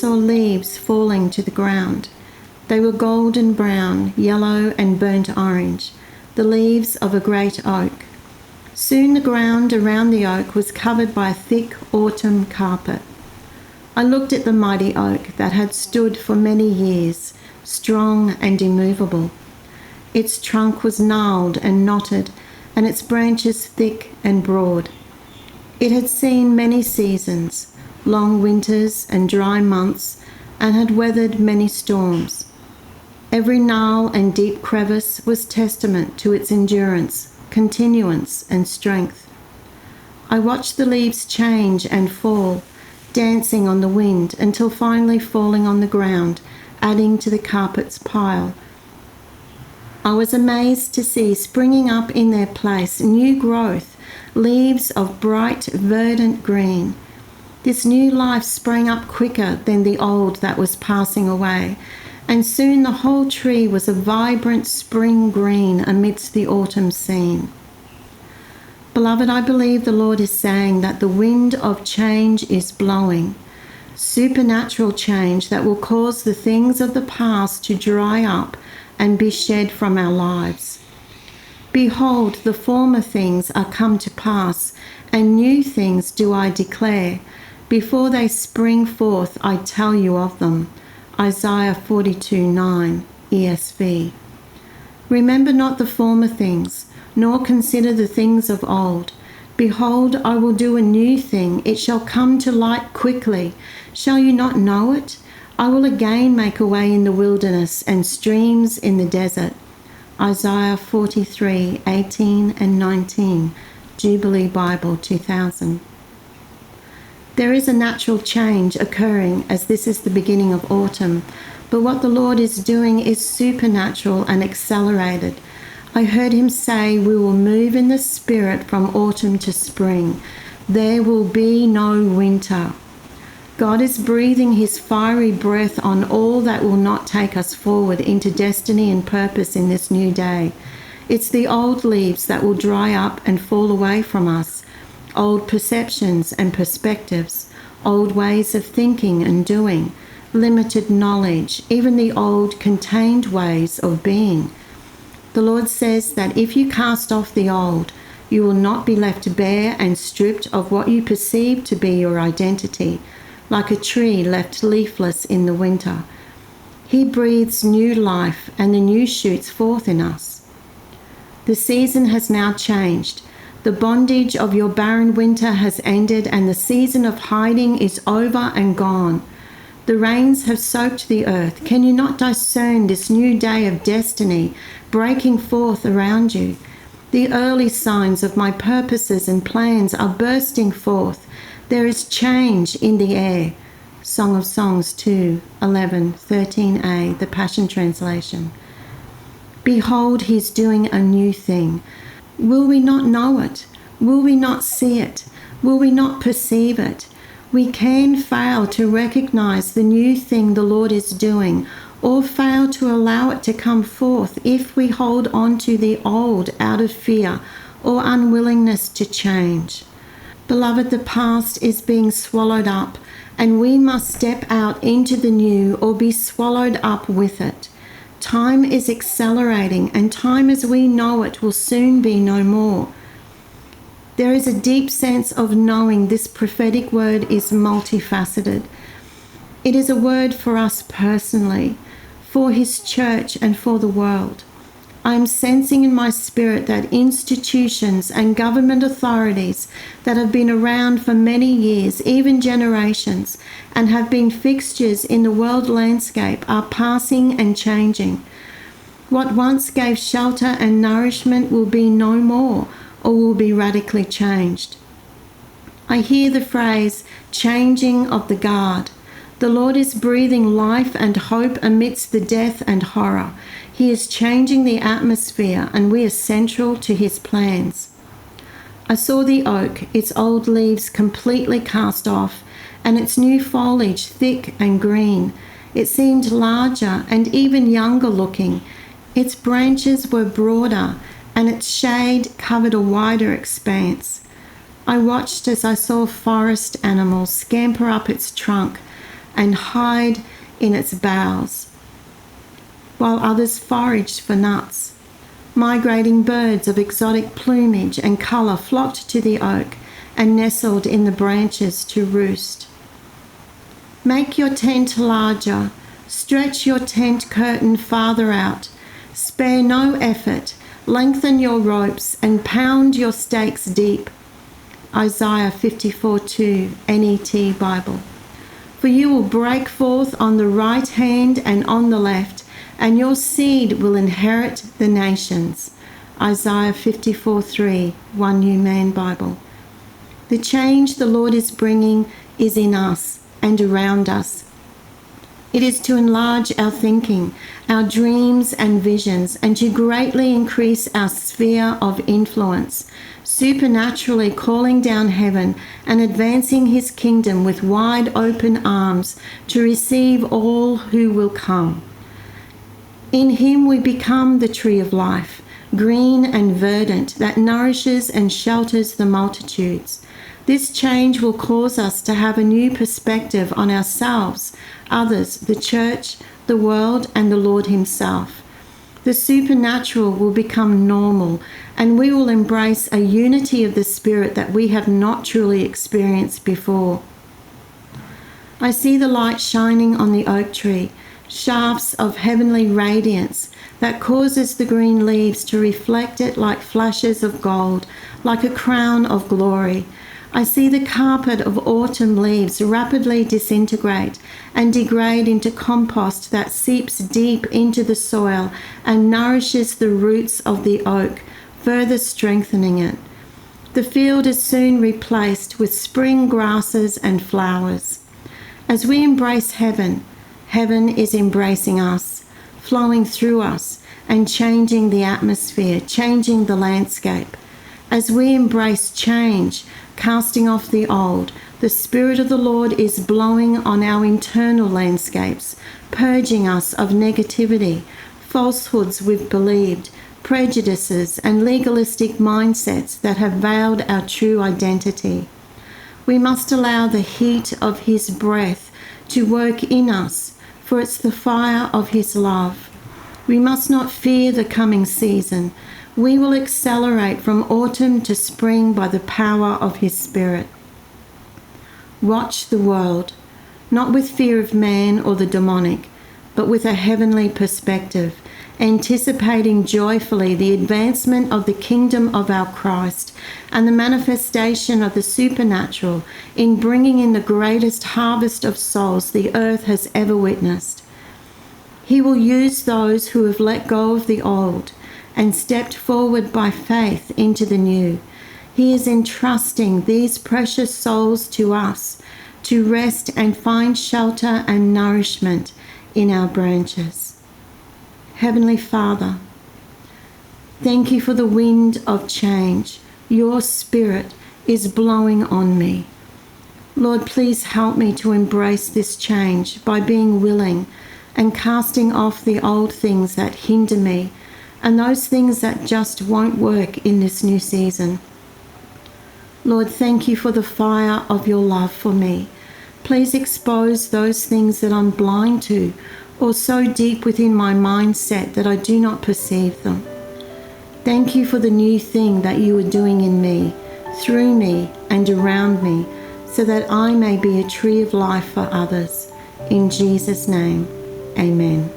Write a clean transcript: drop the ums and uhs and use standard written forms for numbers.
saw leaves falling to the ground. They were golden brown, yellow and burnt orange, the leaves of a great oak. Soon the ground around the oak was covered by a thick autumn carpet. I looked at the mighty oak that had stood for many years, strong and immovable. Its trunk was gnarled and knotted, and its branches thick and broad. It had seen many seasons, long winters and dry months, and had weathered many storms. Every gnarl and deep crevice was testament to its endurance, continuance, and strength. I watched the leaves change and fall, dancing on the wind until finally falling on the ground, adding to the carpet's pile. I was amazed to see springing up in their place new growth, leaves of bright verdant green. This new life sprang up quicker than the old that was passing away, and soon the whole tree was a vibrant spring green amidst the autumn scene. Beloved, I believe the Lord is saying that the wind of change is blowing, supernatural change that will cause the things of the past to dry up and be shed from our lives. Behold, the former things are come to pass, and new things do I declare. Before they spring forth, I tell you of them. Isaiah 42:9, ESV. Remember not the former things, nor consider the things of old. Behold, I will do a new thing. It shall come to light quickly. Shall you not know it? I will again make a way in the wilderness and streams in the desert. Isaiah 43:18 and 19, Jubilee Bible 2000. There is a natural change occurring as this is the beginning of autumn, but what the Lord is doing is supernatural and accelerated. I heard him say, we will move in the Spirit from autumn to spring. There will be no winter. God is breathing his fiery breath on all that will not take us forward into destiny and purpose in this new day. It's the old leaves that will dry up and fall away from us, old perceptions and perspectives, old ways of thinking and doing, limited knowledge, even the old contained ways of being. The Lord says that if you cast off the old, you will not be left bare and stripped of what you perceive to be your identity, like a tree left leafless in the winter. He breathes new life and the new shoots forth in us. The season has now changed. The bondage of your barren winter has ended, and the season of hiding is over and gone. The rains have soaked the earth. Can you not discern this new day of destiny breaking forth around you? The early signs of my purposes and plans are bursting forth. There is change in the air. Song of Songs 2:11-13a, the Passion Translation. Behold, he's doing a new thing. Will we not know it? Will we not see it? Will we not perceive it? We can fail to recognize the new thing the Lord is doing, or fail to allow it to come forth if we hold on to the old out of fear or unwillingness to change. Beloved, the past is being swallowed up, and we must step out into the new or be swallowed up with it. Time is accelerating, and time as we know it will soon be no more. There is a deep sense of knowing this prophetic word is multifaceted. It is a word for us personally, for his church, and for the world. I am sensing in my spirit that institutions and government authorities that have been around for many years, even generations, and have been fixtures in the world landscape are passing and changing. What once gave shelter and nourishment will be no more, or will be radically changed. I hear the phrase, changing of the guard. The Lord is breathing life and hope amidst the death and horror. He is changing the atmosphere, and we are central to his plans. I saw the oak, its old leaves completely cast off, and its new foliage thick and green. It seemed larger and even younger looking. Its branches were broader, and its shade covered a wider expanse. I watched as I saw forest animals scamper up its trunk, and hide in its boughs, while others foraged for nuts. Migrating birds of exotic plumage and colour flocked to the oak and nestled in the branches to roost. Make your tent larger, stretch your tent curtain farther out, spare no effort, lengthen your ropes and pound your stakes deep. Isaiah 54:2, NET Bible. For you will break forth on the right hand and on the left, and your seed will inherit the nations. Isaiah 54:3, One New Man Bible. The change the Lord is bringing is in us and around us. It is to enlarge our thinking, our dreams and visions, and to greatly increase our sphere of influence, supernaturally calling down heaven and advancing his kingdom with wide open arms to receive all who will come. In him we become the tree of life, green and verdant, that nourishes and shelters the multitudes. This change will cause us to have a new perspective on ourselves, others, the church, the world, and the Lord himself. The supernatural will become normal, and we will embrace a unity of the Spirit that we have not truly experienced before. I see the light shining on the oak tree, shafts of heavenly radiance that causes the green leaves to reflect it like flashes of gold, like a crown of glory. I see the carpet of autumn leaves rapidly disintegrate and degrade into compost that seeps deep into the soil and nourishes the roots of the oak, further strengthening it. The field is soon replaced with spring grasses and flowers. As we embrace heaven, heaven is embracing us, flowing through us and changing the atmosphere, changing the landscape. As we embrace change, casting off the old, the Spirit of the Lord is blowing on our internal landscapes, purging us of negativity, falsehoods we've believed, prejudices and legalistic mindsets that have veiled our true identity. We must allow the heat of his breath to work in us, for it's the fire of his love. We must not fear the coming season. We will accelerate from autumn to spring by the power of his Spirit. Watch the world, not with fear of man or the demonic, but with a heavenly perspective, anticipating joyfully the advancement of the kingdom of our Christ and the manifestation of the supernatural in bringing in the greatest harvest of souls the earth has ever witnessed. He will use those who have let go of the old and stepped forward by faith into the new. He is entrusting these precious souls to us to rest and find shelter and nourishment in our branches. Heavenly Father, thank you for the wind of change. Your Spirit is blowing on me. Lord, please help me to embrace this change by being willing and casting off the old things that hinder me and those things that just won't work in this new season. Lord, thank you for the fire of your love for me. Please expose those things that I'm blind to or so deep within my mindset that I do not perceive them. Thank you for the new thing that you are doing in me, through me, and around me, so that I may be a tree of life for others. In Jesus' name, amen.